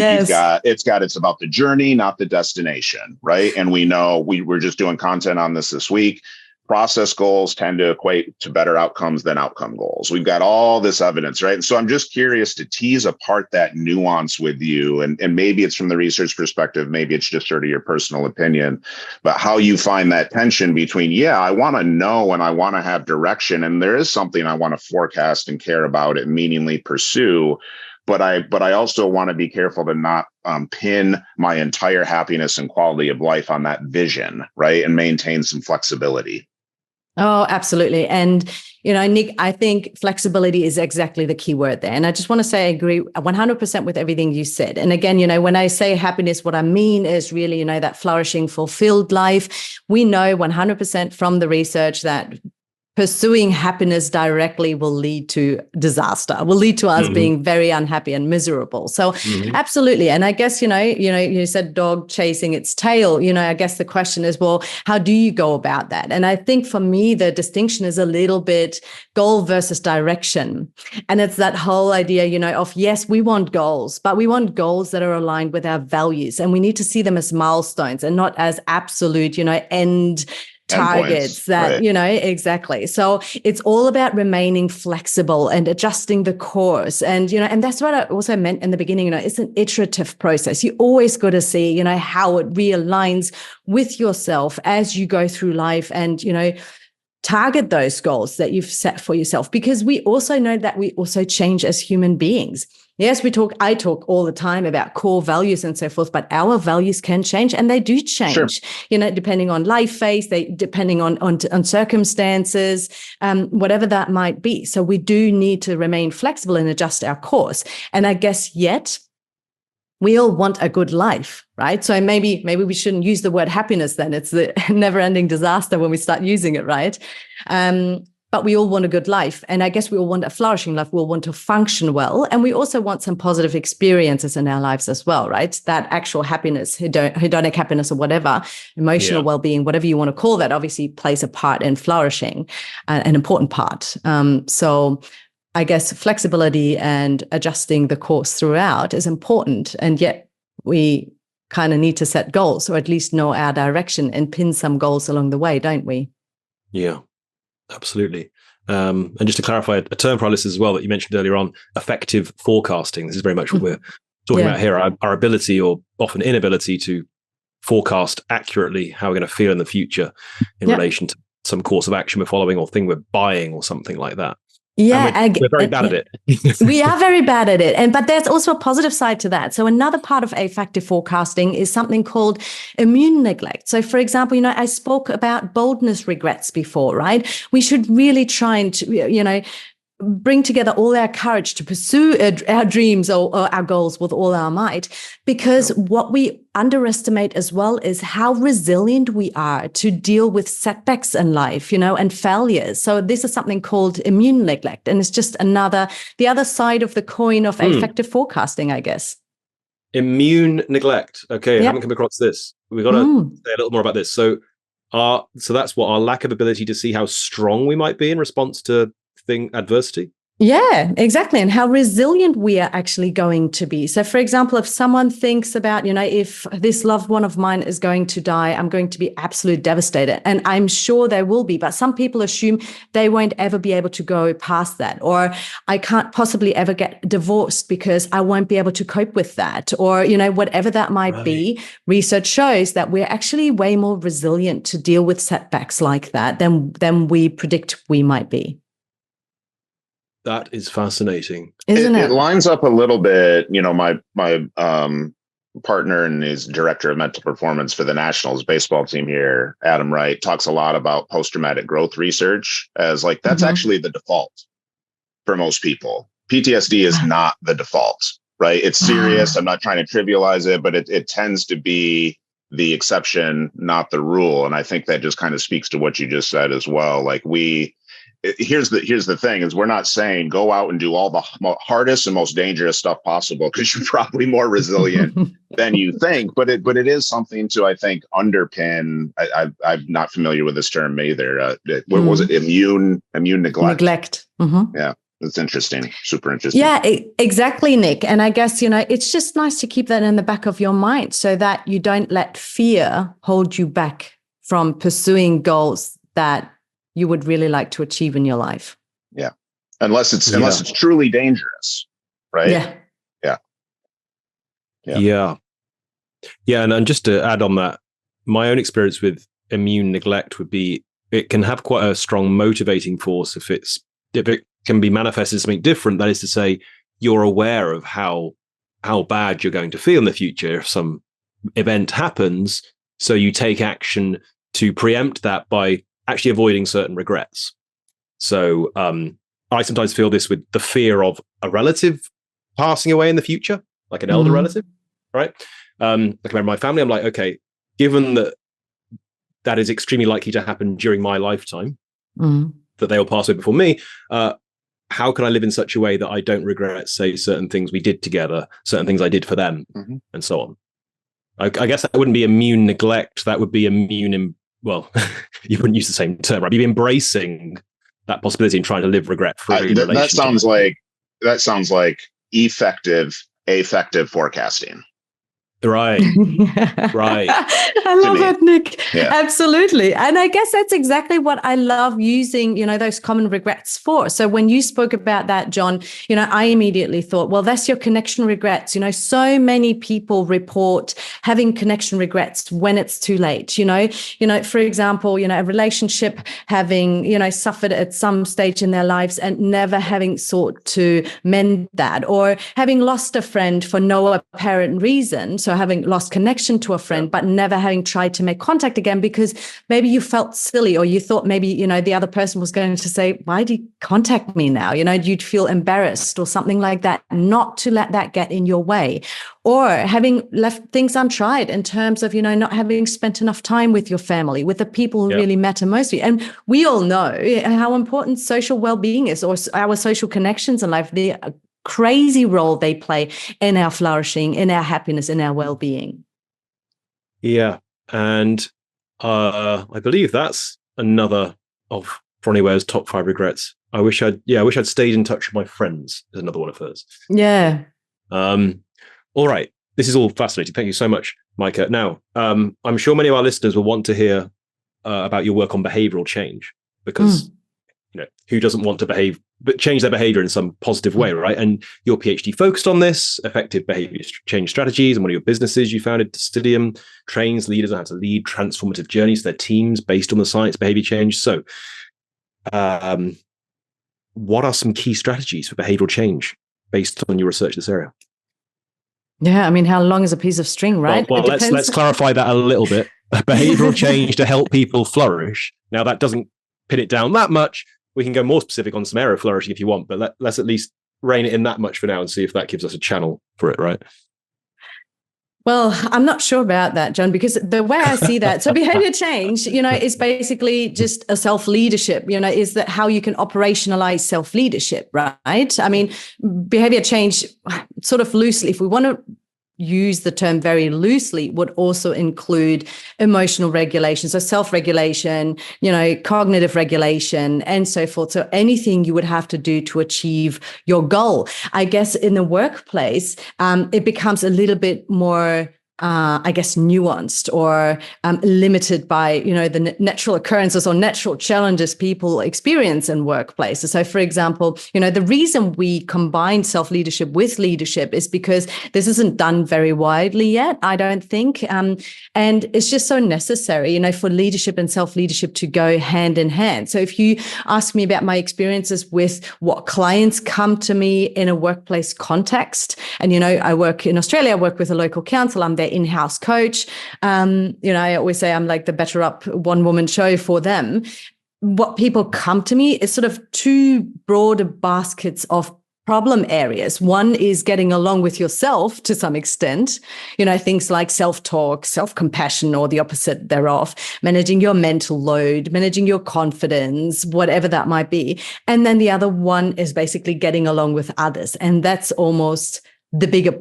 it's about the journey, not the destination, right? And we know we're just doing content on this week. Process goals tend to equate to better outcomes than outcome goals. We've got all this evidence, right? And so I'm just curious to tease apart that nuance with you. And maybe it's from the research perspective, maybe it's just sort of your personal opinion, but how you find that tension between, I want to know and I want to have direction. And there is something I want to forecast and care about and meaningfully pursue. But I also want to be careful to not pin my entire happiness and quality of life on that vision, right? And maintain some flexibility. Oh, absolutely. And, Nick, I think flexibility is exactly the key word there. And I just want to say I agree 100% with everything you said. And again, when I say happiness, what I mean is really, that flourishing, fulfilled life. We know 100% from the research that pursuing happiness directly will lead to disaster, will lead to us being very unhappy and miserable. So absolutely. And I guess, you said dog chasing its tail, I guess the question is, well, how do you go about that? And I think for me, the distinction is a little bit goal versus direction. And it's that whole idea, of yes, we want goals, but we want goals that are aligned with our values. And we need to see them as milestones and not as absolute, end targets that, right. Exactly. So it's all about remaining flexible and adjusting the course. And, and that's what I also meant in the beginning, it's an iterative process. You always got to see, how it realigns with yourself as you go through life and, target those goals that you've set for yourself, because we also know that we also change as human beings. Yes, I talk all the time about core values and so forth, but our values can change, and they do change, sure. Depending on life phase, depending on circumstances, whatever that might be. So we do need to remain flexible and adjust our course. And I guess we all want a good life, right? So maybe we shouldn't use the word happiness then. It's the never-ending disaster when we start using it, right? but we all want a good life. And I guess we all want a flourishing life. We all want to function well. And we also want some positive experiences in our lives as well, right? That actual happiness, hedonic happiness or whatever, emotional well-being, whatever you want to call that, obviously plays a part in flourishing, an important part. So I guess flexibility and adjusting the course throughout is important. And yet we kind of need to set goals, or at least know our direction and pin some goals along the way, don't we? Yeah. Absolutely. And just to clarify, a term for our listeners as well that you mentioned earlier on, effective forecasting. This is very much what we're talking about here, our ability or often inability to forecast accurately how we're going to feel in the future in relation to some course of action we're following or thing we're buying or something like that. Yeah, we're very bad at it. We are very bad at it. But there's also a positive side to that. So another part of effective forecasting is something called immune neglect. So for example, I spoke about boldness regrets before, right? We should really try and, bring together all our courage to pursue our dreams or our goals with all our might, because what we underestimate as well is how resilient we are to deal with setbacks in life, and failures. So this is something called immune neglect. And it's just the other side of the coin of effective forecasting, I guess. Immune neglect. Okay, I haven't come across this. We've got to say a little more about this. So that's what our lack of ability to see how strong we might be in response to adversity. Yeah, exactly. And how resilient we are actually going to be. So, for example, if someone thinks about, if this loved one of mine is going to die, I'm going to be absolutely devastated. And I'm sure they will be. But some people assume they won't ever be able to go past that. Or I can't possibly ever get divorced because I won't be able to cope with that. Or, whatever that might be. Research shows that we're actually way more resilient to deal with setbacks like that than we predict we might be. That is fascinating. Isn't it? It lines up a little bit. My partner and is director of mental performance for the Nationals baseball team here, Adam Wright, talks a lot about post-traumatic growth research as that's actually the default for most people. PTSD is not the default, right? It's serious. I'm not trying to trivialize it, but it tends to be the exception, not the rule. And I think that just kind of speaks to what you just said as well. Here's the thing is we're not saying go out and do all the hardest and most dangerous stuff possible because you're probably more resilient than you think. But it is something to, I think, underpin. I'm not familiar with this term either. What was it? Immune neglect. Mm-hmm. Yeah. It's interesting. Super interesting. Yeah, exactly, Nick. And I guess, it's just nice to keep that in the back of your mind so that you don't let fear hold you back from pursuing goals that you would really like to achieve in your life. Yeah. Unless it's truly dangerous. Right. Yeah. And just to add on that, my own experience with immune neglect would be, it can have quite a strong motivating force if it can be manifested as something different. That is to say, you're aware of how bad you're going to feel in the future if some event happens. So you take action to preempt that by actually avoiding certain regrets. So I sometimes feel this with the fear of a relative passing away in the future, like an elder relative, right? Like a member of my family, I'm like, okay, given that is extremely likely to happen during my lifetime, that they will pass away before me, how can I live in such a way that I don't regret, say, certain things we did together, certain things I did for them, and so on? I guess that wouldn't be immune neglect. That would be well, you wouldn't use the same term, right? You'd be embracing that possibility and trying to live regret-free. That sounds like effective forecasting. Right. I love that, Nick. Yeah. Absolutely. And I guess that's exactly what I love using, those common regrets for. So when you spoke about that, John, I immediately thought, well, that's your connection regrets. So many people report having connection regrets when it's too late. For example, a relationship having, suffered at some stage in their lives and never having sought to mend that, or having lost a friend for no apparent reason. So So having lost connection to a friend, but never having tried to make contact again because maybe you felt silly, or you thought maybe, the other person was going to say, why did you contact me now? You'd feel embarrassed or something like that, not to let that get in your way. Or having left things untried in terms of, not having spent enough time with your family, with the people who really matter most to you. And we all know how important social well-being is, or our social connections in life, the crazy role they play in our flourishing, in our happiness, in our well-being. Yeah. And I believe that's another of Bronnie Ware's top 5 regrets. I wish I'd stayed in touch with my friends is another one of hers. Yeah. All right. This is all fascinating. Thank you so much, Maike. Now, I'm sure many of our listeners will want to hear about your work on behavioral change, because who doesn't want to change their behavior in some positive way, right? And your PhD focused on this, effective behavior change strategies, and one of your businesses you founded, Ducidium, trains leaders on how to lead transformative journeys to their teams based on the science of behavior change. So, what are some key strategies for behavioral change based on your research in this area? Yeah, I mean, how long is a piece of string, right? Well, let's clarify that a little bit. Behavioral change to help people flourish. Now, that doesn't pin it down that much. We can go more specific on some area of flourishing if you want, but let's at least rein it in that much for now and see if that gives us a channel for it, right? Well, I'm not sure about that, John, because the way I see that, so behavior change, is basically just a self-leadership, is that how you can operationalize self-leadership, right? I mean, behavior change sort of loosely, if we want to use the term very loosely, would also include emotional regulation, so self-regulation, cognitive regulation, and so forth. So anything you would have to do to achieve your goal. I guess in the workplace, it becomes a little bit more nuanced or limited by, the natural occurrences or natural challenges people experience in workplaces. So, for example, the reason we combine self-leadership with leadership is because this isn't done very widely yet, I don't think. And it's just so necessary, for leadership and self-leadership to go hand in hand. So if you ask me about my experiences with what clients come to me in a workplace context, and, I work in Australia, I work with a local council, I'm their in-house coach. I always say I'm like the Better Up one-woman show for them. What people come to me is sort of two broader baskets of problem areas. One is getting along with yourself to some extent, things like self-talk, self-compassion, or the opposite thereof, managing your mental load, managing your confidence, whatever that might be. And then the other one is basically getting along with others. And that's almost the bigger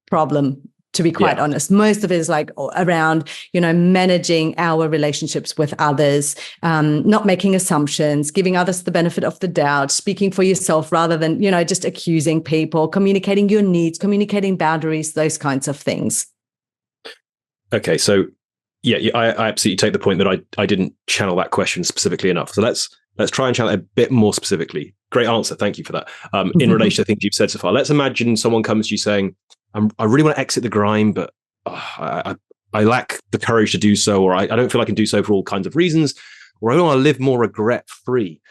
problem, to be quite honest. Most of it is like around, managing our relationships with others, not making assumptions, giving others the benefit of the doubt, speaking for yourself rather than, just accusing people, communicating your needs, communicating boundaries, those kinds of things. Okay. So I absolutely take the point that I didn't channel that question specifically enough. So let's try and channel it a bit more specifically. Great answer. Thank you for that. In relation to things you've said so far, let's imagine someone comes to you saying, I really want to exit the grime, but I lack the courage to do so, or I don't feel I can do so for all kinds of reasons, or I want to live more regret-free.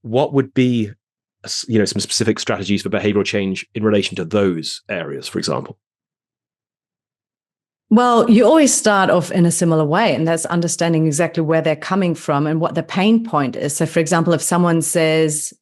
What would be, some specific strategies for behavioral change in relation to those areas, for example? Well, you always start off in a similar way, and that's understanding exactly where they're coming from and what the pain point is. So, for example, if someone says,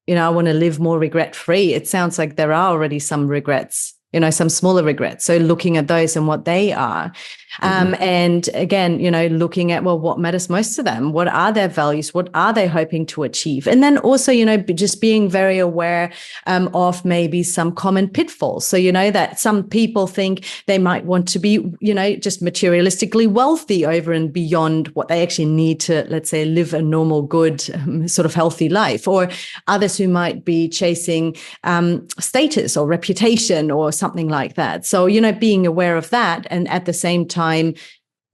I want to live more regret-free, it sounds like there are already some regrets, some smaller regrets. So looking at those and what they are. And again, looking at, what matters most to them? What are their values? What are they hoping to achieve? And then also, just being very aware of maybe some common pitfalls. So, that some people think they might want to be, just materialistically wealthy over and beyond what they actually need to, let's say, live a normal, good, sort of healthy life. Or others who might be chasing status or reputation or something like that. So, being aware of that, and at the same time,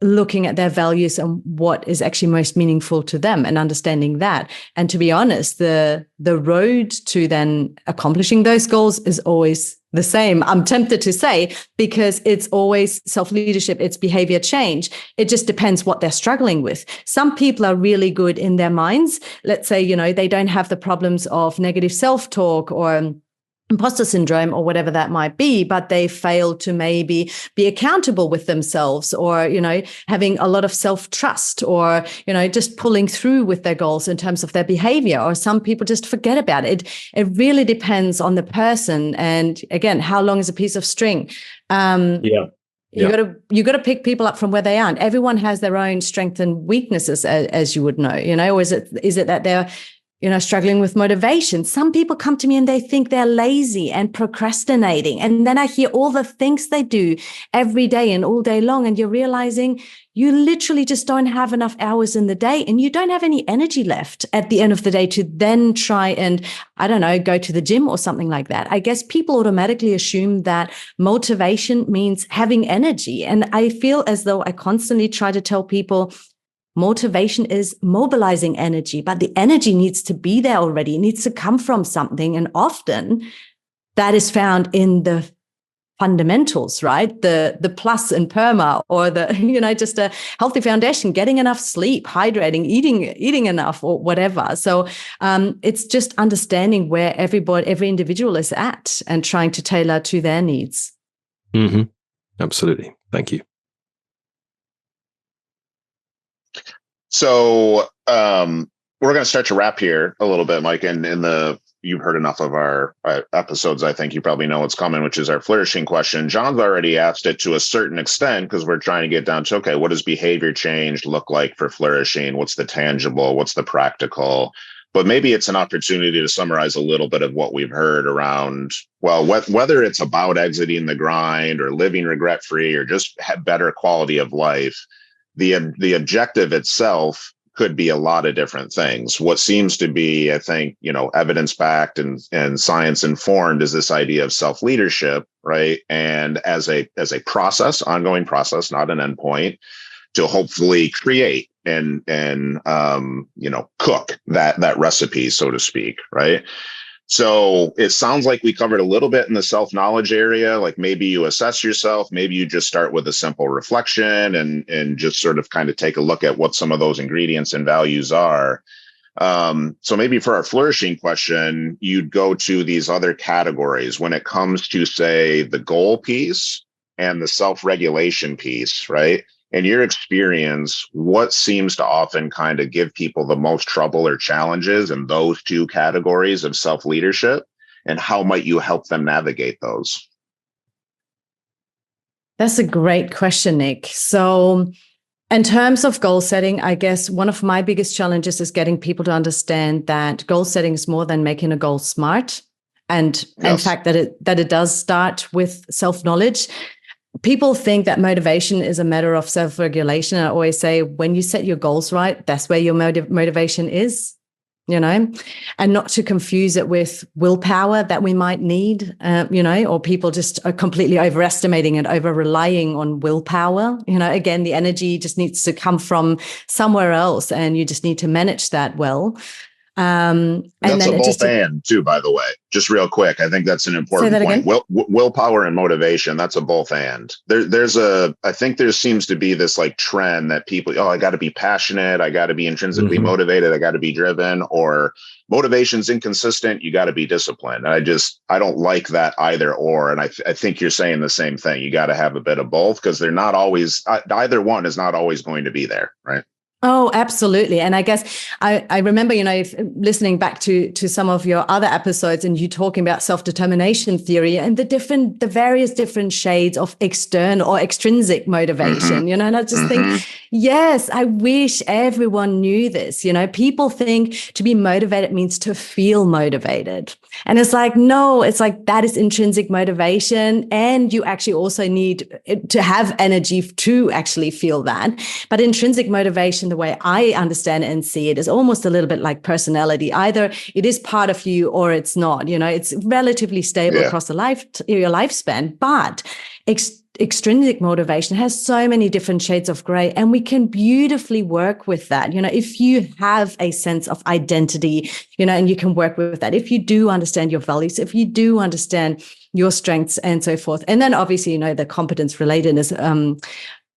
looking at their values and what is actually most meaningful to them and understanding that. And to be honest, the road to then accomplishing those goals is always the same. I'm tempted to say, because it's always self-leadership, it's behavior change. It just depends what they're struggling with. Some people are really good in their minds. Let's say, they don't have the problems of negative self-talk or imposter syndrome or whatever that might be, but they fail to maybe be accountable with themselves, or, having a lot of self-trust, or, just pulling through with their goals in terms of their behavior, or some people just forget about it. It really depends on the person. And again, how long is a piece of string? You got to pick people up from where they are. And everyone has their own strengths and weaknesses, as you would know, or is it that they're, struggling with motivation? Some people come to me and they think they're lazy and procrastinating. And then I hear all the things they do every day and all day long. And you're realizing you literally just don't have enough hours in the day, and you don't have any energy left at the end of the day to then try and, I don't know, go to the gym or something like that. I guess people automatically assume that motivation means having energy. And I feel as though I constantly try to tell people, motivation is mobilizing energy, but the energy needs to be there already. It needs to come from something. And often that is found in the fundamentals, right? The plus in PERMA, or the, just a healthy foundation, getting enough sleep, hydrating, eating enough, or whatever. So it's just understanding where every individual is at and trying to tailor to their needs. Mm-hmm. Absolutely. Thank you. So we're going to start to wrap here a little bit, Mike, and you've heard enough of our episodes. I think you probably know what's coming, which is our flourishing question. John's already asked it to a certain extent, because we're trying to get down to, okay, what does behavior change look like for flourishing? What's the tangible? What's the practical? But maybe it's an opportunity to summarize a little bit of what we've heard around, well, whether it's about exiting the grind or living regret-free or just have better quality of life. The objective itself could be a lot of different things. What seems to be, I think, evidence-backed and science-informed is this idea of self-leadership, right? And as a process, ongoing process, not an endpoint, to hopefully create and cook that recipe, so to speak, right? So it sounds like we covered a little bit in the self-knowledge area. Like maybe you assess yourself, maybe you just start with a simple reflection and just sort of kind of take a look at what some of those ingredients and values are. So maybe for our flourishing question, you'd go to these other categories when it comes to, say, the goal piece and the self-regulation piece, right? In your experience, what seems to often kind of give people the most trouble or challenges in those two categories of self-leadership, and how might you help them navigate those? That's a great question, Nick. So in terms of goal setting, I guess one of my biggest challenges is getting people to understand that goal setting is more than making a goal smart. And in fact, that it does start with self-knowledge. People think that motivation is a matter of self-regulation. I always say, when you set your goals right, that's where your motivation is, and not to confuse it with willpower that we might need, or people just are completely overestimating and over-relying on willpower. Again, the energy just needs to come from somewhere else, and you just need to manage that well. And that's then a both and too, by the way, just real quick. I think that's an important point. Willpower and motivation, that's a both and. I think there seems to be this like trend that people, I got to be passionate, I got to be intrinsically motivated, I got to be driven, or motivation's inconsistent, you got to be disciplined. And I don't like that either or. And I think you're saying the same thing. You got to have a bit of both, because they're not always, either one is not always going to be there, right? Oh, absolutely. And I guess I remember, listening back to some of your other episodes, and you talking about self-determination theory and the various different shades of external or extrinsic motivation, and I just think, yes, I wish everyone knew this. People think to be motivated means to feel motivated. And it's like, no, it's like that is intrinsic motivation. And you actually also need to have energy to actually feel that. But intrinsic motivation, the way I understand it and see it, is almost a little bit like personality. Either it is part of you or it's not. It's relatively stable across your lifespan. But extrinsic motivation has so many different shades of gray, and we can beautifully work with that. If you have a sense of identity, and you can work with that. If you do understand your values, if you do understand your strengths and so forth. And then obviously, the competence relatedness,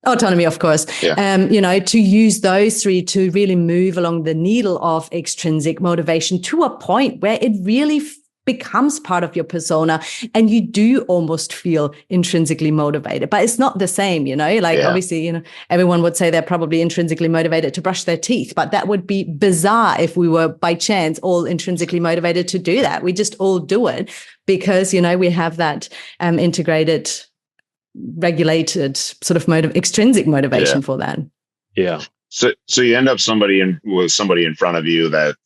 autonomy, of course, to use those three to really move along the needle of extrinsic motivation to a point where it really becomes part of your persona, and you do almost feel intrinsically motivated. But it's not the same, obviously, everyone would say they're probably intrinsically motivated to brush their teeth, but that would be bizarre if we were by chance all intrinsically motivated to do that. We just all do it because, we have that integrated, regulated sort of extrinsic motivation for that. Yeah. So you end up with somebody in front of you that,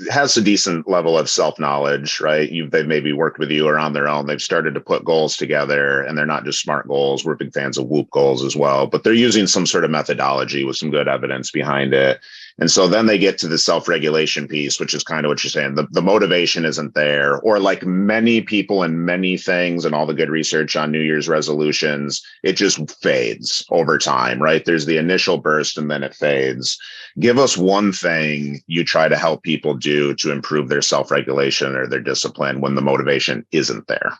has a decent level of self-knowledge, right? They've maybe worked with you or on their own. They've started to put goals together, and they're not just SMART goals. We're big fans of WHOOP goals as well, but they're using some sort of methodology with some good evidence behind it. And so then they get to the self-regulation piece, which is kind of what you're saying. The motivation isn't there, or like many people and many things and all the good research on New Year's resolutions, it just fades over time, right? There's the initial burst and then it fades. Give us one thing you try to help people do to improve their self-regulation or their discipline when the motivation isn't there.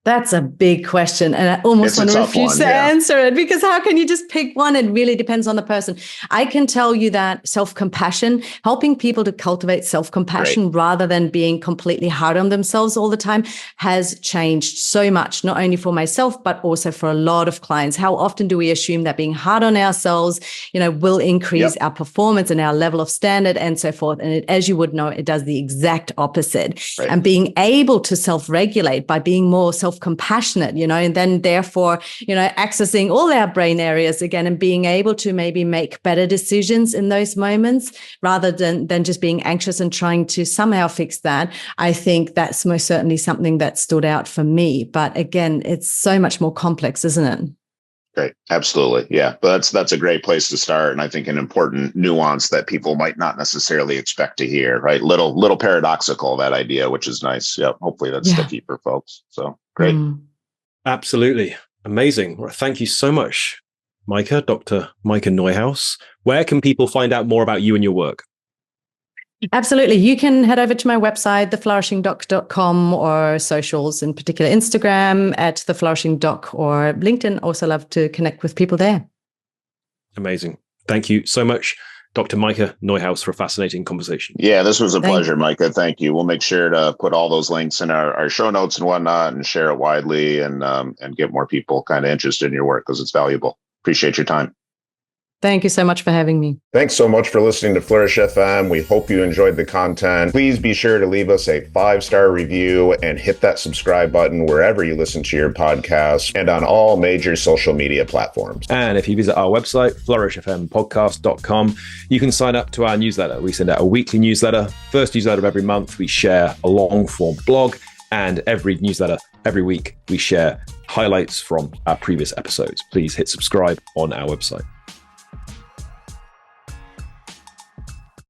That's a big question. And I almost want to refuse to answer it, because how can you just pick one? It really depends on the person. I can tell you that self-compassion, helping people to cultivate self-compassion rather than being completely hard on themselves all the time, has changed so much, not only for myself, but also for a lot of clients. How often do we assume that being hard on ourselves, will increase our performance and our level of standard and so forth? And as you would know, it does the exact opposite. Right. And being able to self-regulate by being more self-compassionate, and then therefore, accessing all our brain areas again and being able to maybe make better decisions in those moments rather than just being anxious and trying to somehow fix that. I think that's most certainly something that stood out for me. But again, it's so much more complex, isn't it? Great. Absolutely. Yeah. But that's a great place to start. And I think an important nuance that people might not necessarily expect to hear, right? Little paradoxical, that idea, which is nice. Yeah. Hopefully that's sticky for folks. So great. Absolutely. Amazing. Well, thank you so much, Maike, Dr. Maike Neuhaus. Where can people find out more about you and your work? Absolutely. You can head over to my website, theflourishingdoc.com, or socials, in particular Instagram at theflourishingdoc, or LinkedIn. Also love to connect with people there. Amazing. Thank you so much, Dr. Maike Neuhaus, for a fascinating conversation. Yeah, this was a pleasure, Maike. Thank you. We'll make sure to put all those links in our show notes and whatnot, and share it widely, and get more people kind of interested in your work, because it's valuable. Appreciate your time. Thank you so much for having me. Thanks so much for listening to Flourish FM. We hope you enjoyed the content. Please be sure to leave us a 5-star review and hit that subscribe button wherever you listen to your podcast, and on all major social media platforms. And if you visit our website, flourishfmpodcast.com, you can sign up to our newsletter. We send out a weekly newsletter. First newsletter of every month, we share a long-form blog, and every newsletter, every week, we share highlights from our previous episodes. Please hit subscribe on our website.